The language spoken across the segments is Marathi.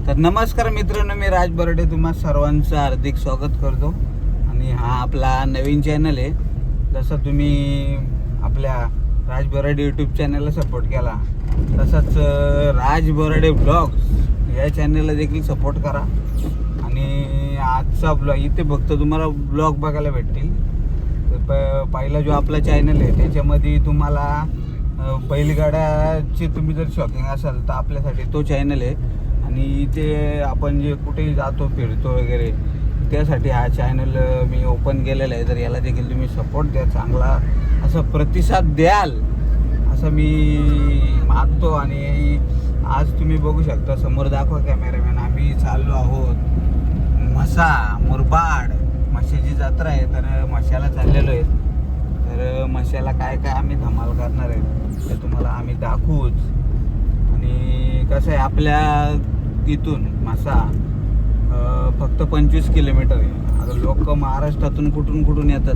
तर नमस्कार मित्रांनो, मी राज बर्डे तुम्हा सर्वांचं हार्दिक स्वागत करतो. आणि हा आपला नवीन चॅनल आहे. जसं तुम्ही आपल्या राज बर्डे यूट्यूब चॅनलला सपोर्ट केला, तसंच राज बर्डे ब्लॉग्स या चॅनलला देखील सपोर्ट करा. आणि आजचा ब्लॉग इथे फक्त तुम्हाला ब्लॉग बघायला भेटतील. तर पहिला जो आपला चॅनल आहे त्याच्यामध्ये तुम्हाला बैलगाड्याची तुम्ही जर शॉकिंग असाल तर आपल्यासाठी तो चॅनल आहे. आणि इथे आपण जे कुठेही जातो फिरतो वगैरे त्यासाठी हा चॅनल मी ओपन केलेला आहे. तर याला देखील तुम्ही सपोर्ट द्या, चांगला असा प्रतिसाद द्याल असं मी मागतो. आणि आज तुम्ही बघू शकता, समोर दाखवा कॅमेरामॅन, आम्ही चाललो आहोत म्हसा मुरबाड म्हशीची जत्रा आहे. तर म्हशाला चाललेलो आहे. तर म्हशाला काय काय आम्ही धमाल करणार आहे ते तुम्हाला आम्ही दाखवूच. आणि कसं आहे, आपल्या इथून म्हसा फक्त 25 किलोमीटर आहे. आता लोक महाराष्ट्रातून कुठून येतात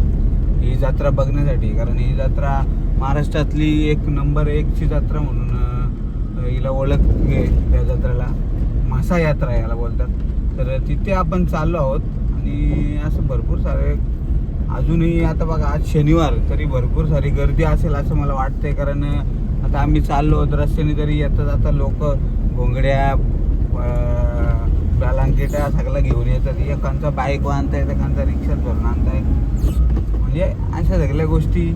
ही जत्रा बघण्यासाठी, कारण ही जत्रा महाराष्ट्रातली एक नंबर 1ची जत्रा म्हणून हिला ओळख आहे. त्या जत्रेला म्हसा यात्रा याला बोलतात. तर तिथे आपण चाललो आहोत. आणि असं भरपूर सारे अजूनही, आता बघा आज शनिवार तरी भरपूर सारी गर्दी असेल असं मला वाटतंय. कारण आता आम्ही चाललो रस्त्याने तरी येता जाता लोक घोंगड्या ब्लँकेटा सगळं घेऊन येतात. एकांचा बाईक आणतायत, एकांचा रिक्षात भरून आणताय. म्हणजे अशा सगळ्या गोष्टी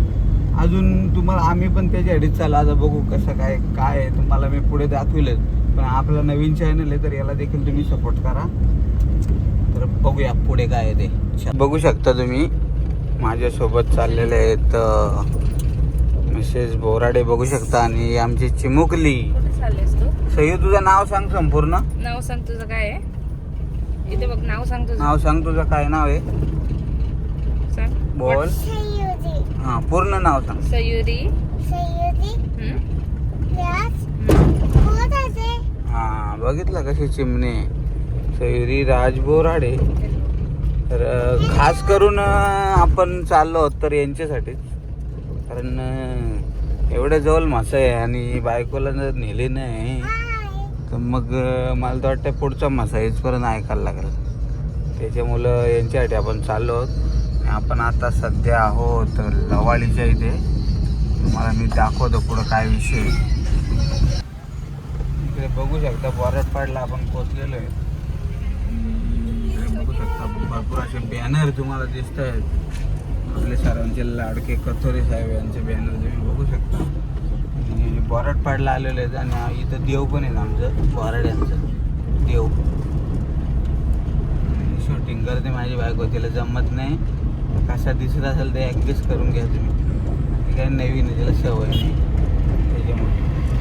अजून तुम्हाला आम्ही पण त्याच्यासाठीच चालू. आता बघू कसं काय आहे तुम्हाला मी पुढे दाखविलंच. पण आपला नवीन चॅनल आहे तर याला देखील तुम्ही सपोर्ट करा. तर बघूया पुढे काय आहे ते. बघू शकता तुम्ही माझ्यासोबत चाललेले आहेत मिसेस बोराडे बघू शकता. आणि आमची चिमुकली. सयू तुझं नाव सांग, संपूर्ण नाव सांग तुझं काय आहे. इथे बघ, नाव सांग तुझं. नाव सांग तुझं काय नाव आहे, सांग बोल. हा, पूर्ण नाव सांग. सयुरी. हा, बघितलं कशी चिमणे. सयुरी राज बोराडे. तर खास करून आपण चाललो आहोत तर यांच्यासाठीच, कारण एवढ्या जवळ मासा आहे आणि बायकोला जर नेले नाही तर मग मला तर वाटतं पुढचा मासा येचपर्यंत ऐकायला लागेल. त्याच्यामुळं यांच्यासाठी आपण चाललो आहोत. आपण आता सध्या आहोत लवाळीच्या इथे. तुम्हाला मी दाखवतो पुढं काय विषय. इकडे बघू शकता बोराडपाडला आपण पोचलेलो आहे. बघू शकता भरपूर असे बॅनर तुम्हाला दिसत आहेत. आपले सर्वांचे लाडके कथोरे साहेब यांचे बॅनर तुम्ही बघू शकता. आणि बोराडपाडला आलेले आहेत. आणि इथं देव पण आहेत आमचं बोराड्यांचं देव. शूटिंग करते माझी बायको, तिला जमत नाही. कसा दिसत असेल ते ॲडजस्ट करून घ्या तुम्ही. ती काही नवीन आहे, तिला सवय नाही. त्याच्यामुळे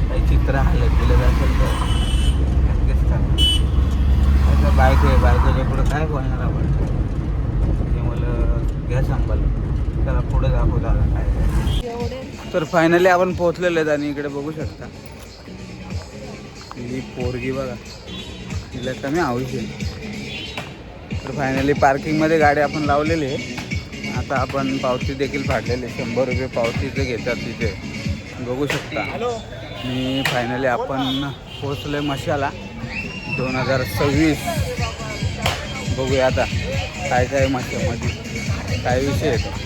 काही चित्र हालत दिलं असेल तर ॲडजस्ट करा. आता बायको आहे, बायकोच्या पुढं काय बोलणार आपण. त्याच्यामुळं घ्या सांभाळ. त्याला पुढे दाखवत आला काय. तर फायनली आपण पोहोचलेलो आहेत. आणि इकडे बघू शकता ही पोरगी बघा, तिला कमी हौस आहे. तर फायनली पार्किंगमध्ये गाडी आपण लावलेली आहे. आता आपण पावती देखील फाडलेली आहे. 100 रुपये पावतीचं घेतात तिथे बघू शकता. आणि फायनली आपण पोहोचलो आहे मशाला 2026. बघूया आता काय काय मशामध्ये काय विषय आहे.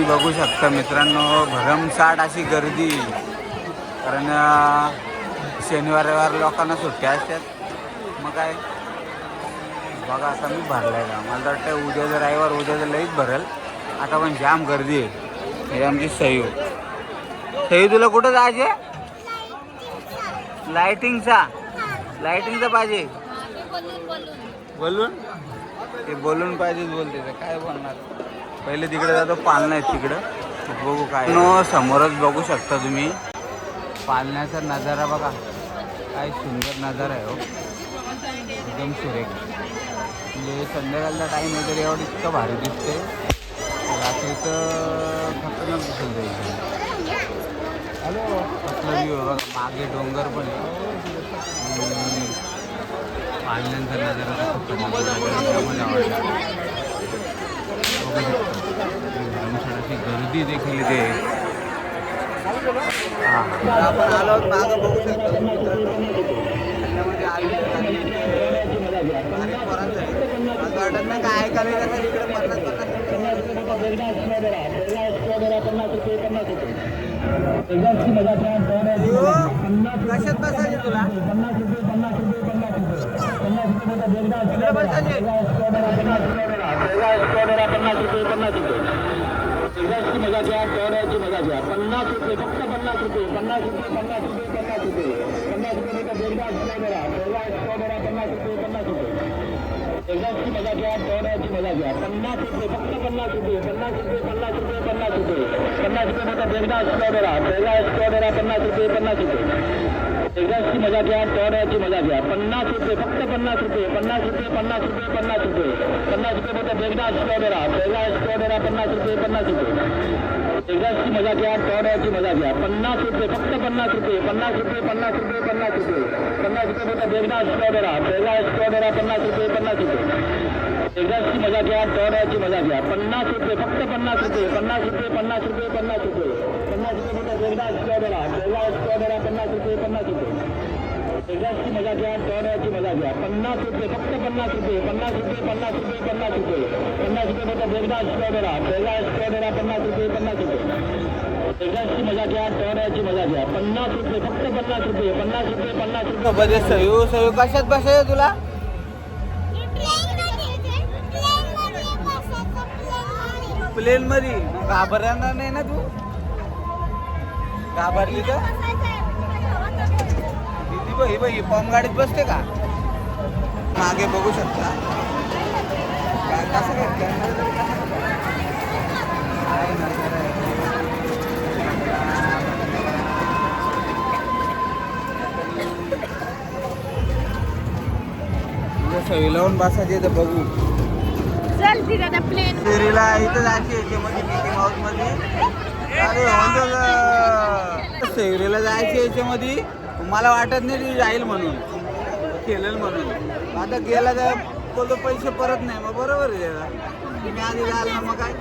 बघू शकता मित्रांनो, भरमसाठ अशी गर्दी. कारण शनिवार रविवार लोकांना सुट्ट्या असतात. मग काय बघा, आता मी भरलाय का, मला तर वाटतं उद्या जर रविवार, उद्या तर लईच भरेल. आता पण जाम गर्दी आहे. हे आमची सयू. तुला कुठं जायचे? लायटिंगचा पाहिजे. बोलून ते बोलून पाहिजेच बोलते. तर काय बोलणार. पहिले तिकडे जातो, पालना आहेत तिकडं. बघू काय. समोरच बघू शकता तुम्ही पालण्याचा नजारा बघा. काय सुंदर नजारा आहे हो, एकदम सुरेख. म्हणजे संध्याकाळचा टाईम आहे तरी एवढं इतकं भारी दिसते. रात्रीचं खतरनाक दिसेल जाईल. कसलं व्ह्यू आहे बघा. मागे डोंगर पण आहे. पालण्यांचा नजारा तर खतरनाक त्यामध्ये आवडला. भरमसाठ अशी गर्दी देखील इथे. तर आपण आलो आहोत मागं बघू शकतो त्याच्यामध्ये आयुष्य आणि बारीक पोरांचं आहे. असं वाटत नाही काय ऐकायला येत असेल इकडे 50-50 कशात बसायचे तुला इकडे बसायचे मजा घ्या चौऱ्याची मजा घ्या 50 रुपये फक्त 50 रुपये 50 रुपये 50 रुपये 50 रुपये 50 रुपये बेगदास करा 50 रुपये 50 रुपये बेगदासची मजा घ्या चौऱ्याची मजा घ्या 50 रुपये फक्त 50 रुपये 50 रुपये 50 रुपये 50 रुपये 50 रुपये मोठा बेगदास करा 50 रुपये 50 रुपये बेगदासची मजा घ्या चौऱ्याची मजा घ्या 50 रुपये फक्त 50 रुपये 50 रुपये 50 रुपये 50 रुपये 50 रुपये मोठा बेगदास करा 50 रुपये 50 रुपये बेगदासची मजा घ्या चौऱ्याची मजा घ्या 50 रुपये फक्त 50 रुपये 50 रुपये 50 रुपये 50 रुपये 50 रुपये मोठा बेगदास करा 50 रुपये 50 रुपये बेगदासची मजा घ्या चौऱ्याची मजा घ्या 50 रुपये फक्त 50 रुपये 50 रुपये 50 रुपये 50 रुपये 50 रुपये मोठा बेगदास करा 50 रुपये 50 रुपये बेगदासची मजा घ्या चौऱ्याची मजा घ्या 50 रुपये फक्त 50 रुपये 50 रुपये 50 रुपये 50 रुपये 50 रुपये मोठा बेगदास करा 50 रुपये 50 रुपये बेगदासची मजा घ्या चौऱ्याची मजा घ्या 50 रुपये फक्त 50 रुपये 50 रुपये 50 रुपये बजे सयू कशात बसायचं तुला प्लेन मध्ये घाबरणार नाही ना तू घाबरली तर ही बाई पॉम गाडीत बसते का मागे बघू शकता काय कसं सही लावून बसायचे तर बघू चल फिर आता प्लेन फेरीला इथं जायची याच्यामध्ये मिकी माऊस मध्ये अरे सेरीला जायची याच्यामध्ये मला वाटत नाही ती जाईल म्हणून केलेल म्हणून आता गेला तर बोलतो पैसे परत नाही मग बरोबर आहे त्याला तुम्ही आधी जाल ना मग काय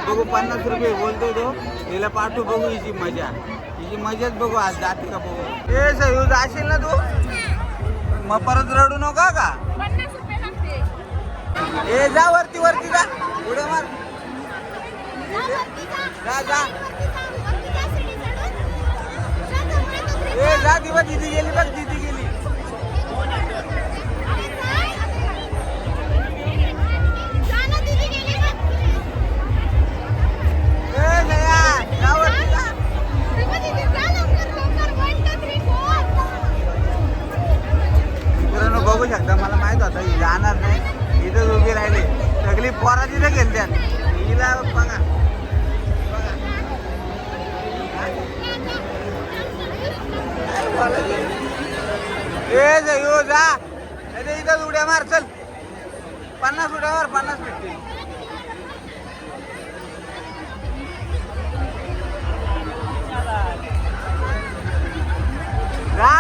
बघू 50 रुपये बोलतो तो तिला पाठवू बघू हिची मजाच बघू आज जाते का बघू ए सयू जाशील ना तू मग परत रडू नका का 50 रुपये लागते ए जा वरती जा उड्या मार जा ए जा दिवा दीदी गेली बघ दीदी गेली ए नया जा वरती जा मित्रांनो बघू शकता मला माहित होतं ही जाणार नाही इथंच उभी राहिली सगळी पोरा तिथे गेलत्यात हिला बघा ए जाऊ जा इथं उड्या मार चल 50 उड्या मार 50 भेटतील जा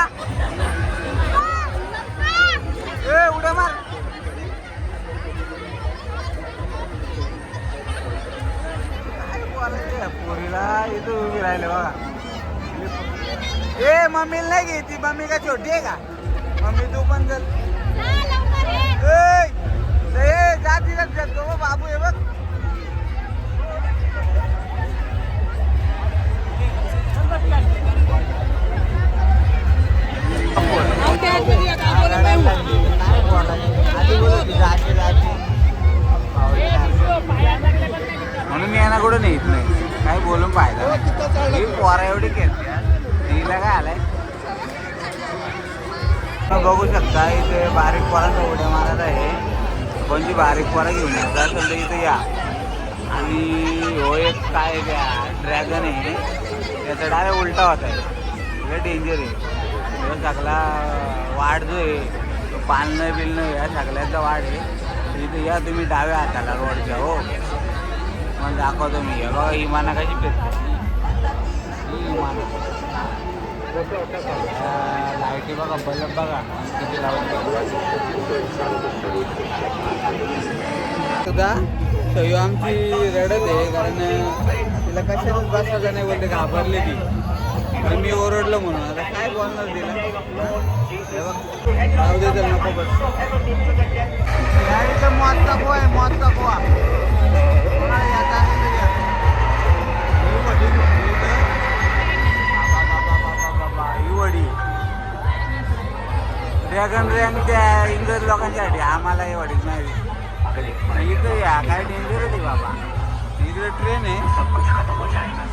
ए उड्या मार काय बोलायचं पोरीला इथं उभी राहिले बघा ए मम्मीला नाही घे ती मम्मी का छोटी आहे का मम्मी तू पण चल जा तिथं जातो बाबू हे बघ म्हणून मी यांना कुठं नेत नाही काय बोलून पाहिजे ही पोरा एवढी खेळते तिला काय आलाय बघू शकता इथे बारीक पोरांचा उड्या मारत आहे कोणती बारीक पोरा घेऊन येत असेल तर इथे या आणि हो एक काय त्या ड्रॅगन आहे त्याचा डायरेक्ट उलटा होत आहे डेंजर आहे सगळा वाढ जो आहे तो पालणं बिलणं या सगळ्याचा वाढ आहे इथे या तुम्ही डाव्या हाताला रोडच्या हो मग दाखवतो मी बघा इमाना कशी पेटते ही इमाना लाईटी बघा बल्ब बघा किती सुद्धा सयू आमची रडत आहे कारण घेतलं कशातच बसायचं नाही बोलते घाबरले ती आणि मी ओरडलो म्हणून आता काय बोलणार तिला हे बघ जाऊ दे तर नको बस इथं मॉतचा पोहा आहे मॉतचा पोहा कोणाला याचा आहे तर घ्या. ही वडी इथं ही वडी ड्रॅगन रँक त्या इंग्रज लोकांसाठी आम्हाला हे वडीच नाही इथं या काय डेंजर आहे बाबा इकडे ट्रेन आहे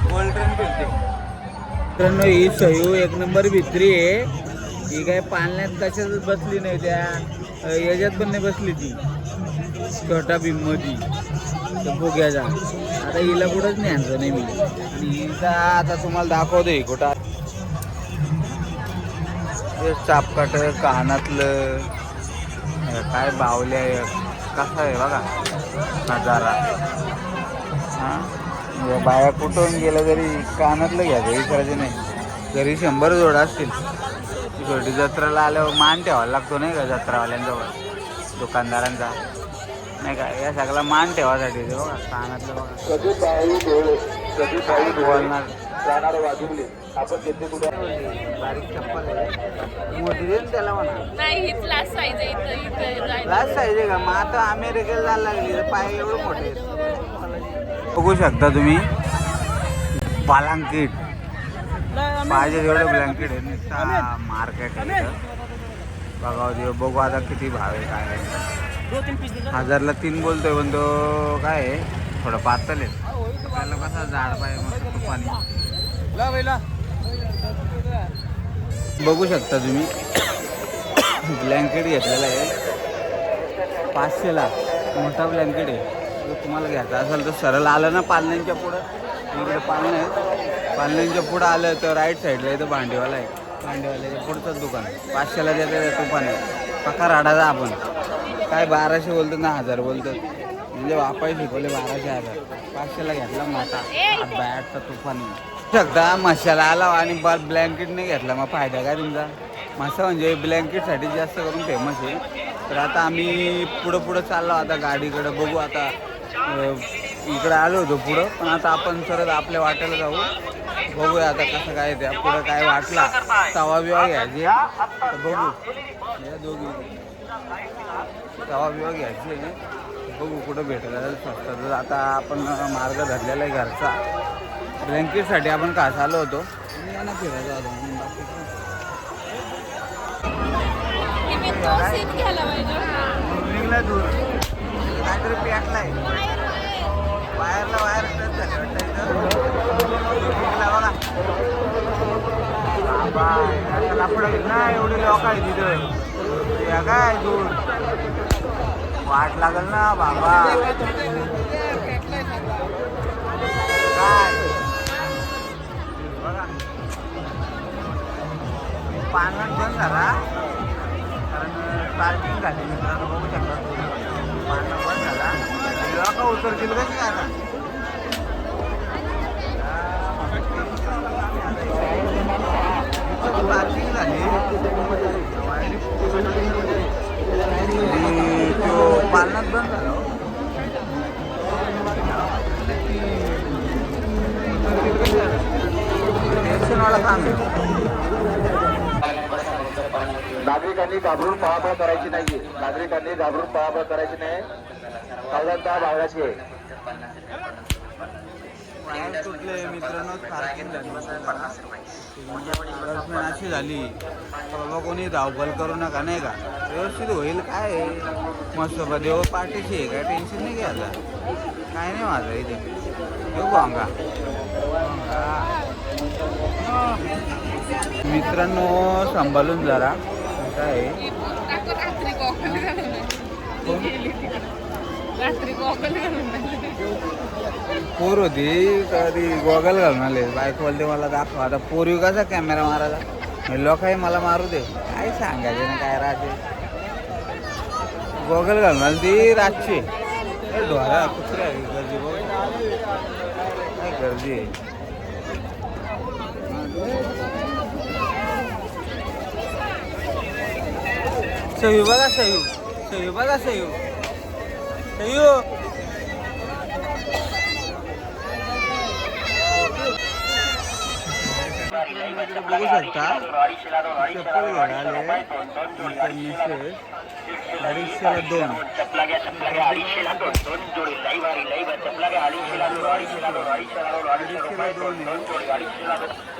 गोल्ड ट्रेन फिरते मित्रांनो ही सहयू एक नंबर भित्री आहे ही काय पाळण्यात कशातच बसली नाही त्या याच्यात पण नाही बसली ती छोटा भीममध्ये त्या फुग्याचा आता हिला कुठंच नाही आणलं नाही मी आणि हिचा आता तुम्हाला दाखवतोय कुठं चापकाट कानातलं काय बावल्या कसं आहे बघा नजारा हां बाया कुठून गेलं तरी कानातलं घ्यायचं विचारायचं नाही घरी 100 जोड असतील छोटी जत्रेला आल्यावर मान ठेवायला लागतो नाही का जत्रावाल्यांजवळ दुकानदारांचा नाही का या सगळ्याला मान ठेवायसाठी बघा कानातलं बघा बोलणार आपण तिथे कुठे बारीक चप्पल आहे मोठी देईल त्याला म्हणा नाही हीच लास्ट साईज आहे इथं लास्ट साईज आहे का मग आता अमेरिकेला जायला लागली तर पाय एवढं मोठे आहेत बघू शकता तुम्ही ब्लँकेट पाहिजे एवढं ब्लँकेट आहे नुसता मार्केट आहे बघाव दे बघू आता किती भाव आहे काय आहे 1000ला 3 बोलतोय पण तो काय आहे थोडं पातळ आहे त्याला कसा झाड पाहिजे मस्त तुफानी बघू शकता तुम्ही ब्लँकेट घेतलेला आहे 500ला मोठा ब्लँकेट आहे जर तुम्हाला घ्यायचा असेल तर सरळ आलं ना पालण्यांच्या पुढं इकडे पालणं आहे पालण्यांच्या पुढं आलं तर राईट साईडला इथं भांडेवाला आहे भांडेवाल्याच्या पुढचंच दुकान 500ला देतं तुपाने पक्का राडाचा आपण काय 1200 बोलतात ना 1000 बोलतात म्हणजे वापाय शिकवले 1200 1000 500ला घेतला मोठा बॅटचा तुफानी शकता मशाला आला आणि ब्लँकेट नाही घेतला मग फायदा काय तुमचा मासा म्हणजे ब्लँकेटसाठी जास्त करून फेमस आहे तर आता आम्ही पुढं चाललो आता गाडीकडं बघू आता इकडं आलो होतो पुढं पण आता आपण सरळ आपल्या वाट्याला जाऊ बघूया आता कसं काय त्या पुढं काय वाटला तवा बिवा घ्यायची तर बघू या दोघी तवा बिवा घ्यायची बघू कुठं भेटलं स्वस्त आता आपण मार्ग धरलेला आहे घरचा ब्लँकेटसाठी आपण कास आलो होतो आणि यांना फिरायचं होतं म्हणून निघला दूर काहीतरी पेटलाय वायरला वायर टच झाले वाटतं इथं निघला बघा लापड ना एवढे लोक आहे तिथं या काय दूर वाट लागल ना बाबा काय बघा पाण्यात बंद झाला कारण पार्किंग झाली मित्रांनो बघू शकता पाण्यात बंद झाला लोक उतरतील कशी आता पार्किंग झाली तो पाण्यात बंद झाला टेन्शनवाला काम आहे नागरिकांनी घाबरून पळापळ करायची नाही नागरिकांनी घाबरून पळापळ करायची नाही सावधानता बाळगायची आहे वायर तुटले मित्रांनो पार्किंग झाली अशी झाली बाबा कोणी धावपल करू नका नाही का व्यवस्थित होईल काय आहे मस्त देव पाठीशी आहे काय टेन्शन नाही घ्यायला काय नाही माझं इथे येऊ भांगा मित्रांनो सांभाळून जरा काय पोर होती कधी गॉगल घालून आले बाईक बोलते मला दाखव आता पोरी कसा कॅमेरा मारायला लोक आहे मला मारू दे काय सांगायचे ना काय राहते गॉगल घालून आली ती रातची ढोरा कुत्र्या गर्दी बघ काय गर्दी आहे सयू बघा सयू बघा सयू इकडे बघू शकता चप्पल घ्यायला आले मिसेस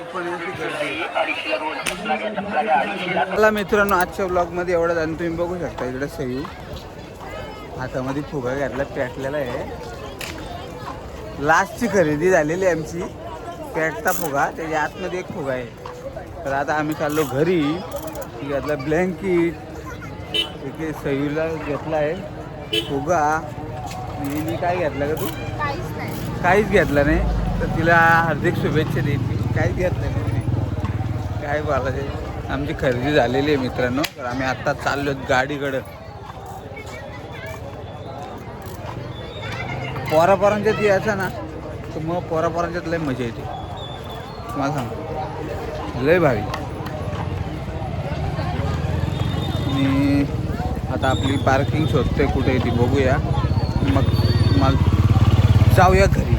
250 मला मित्रांनो आजच्या ब्लॉग मध्ये एवढं आणि तुम्ही बघू शकता इकडे सयू हातामध्ये फुगा घातला पॅटलेला आहे. लास्टची खरेदी झालेली आहे आमची पॅटचा फुगा त्याच्या आतमध्ये एक फुगा आहे. तर आता आम्ही चाललो घरी. घातला ब्लँकेट इथे सयूला घेतला आहे फुगा. मी काय घेतला का तू काहीच घेतलं नाही तर तिला हार्दिक शुभेच्छा देईन मी. काहीच घेतलं नाही मी काय बोलायचं. आमची खरेदी झालेली आहे मित्रांनो. तर आम्ही आत्ता चाललो गाडीकडं. पोरापोरांच्यात यायचं ना तर मग पोरापोरांच्यात लय मजा येते तुम्हाला सांगतो लय भारी. आणि आता आपली पार्किंग शोधते कुठे ती बघूया मग मला जाऊया घरी.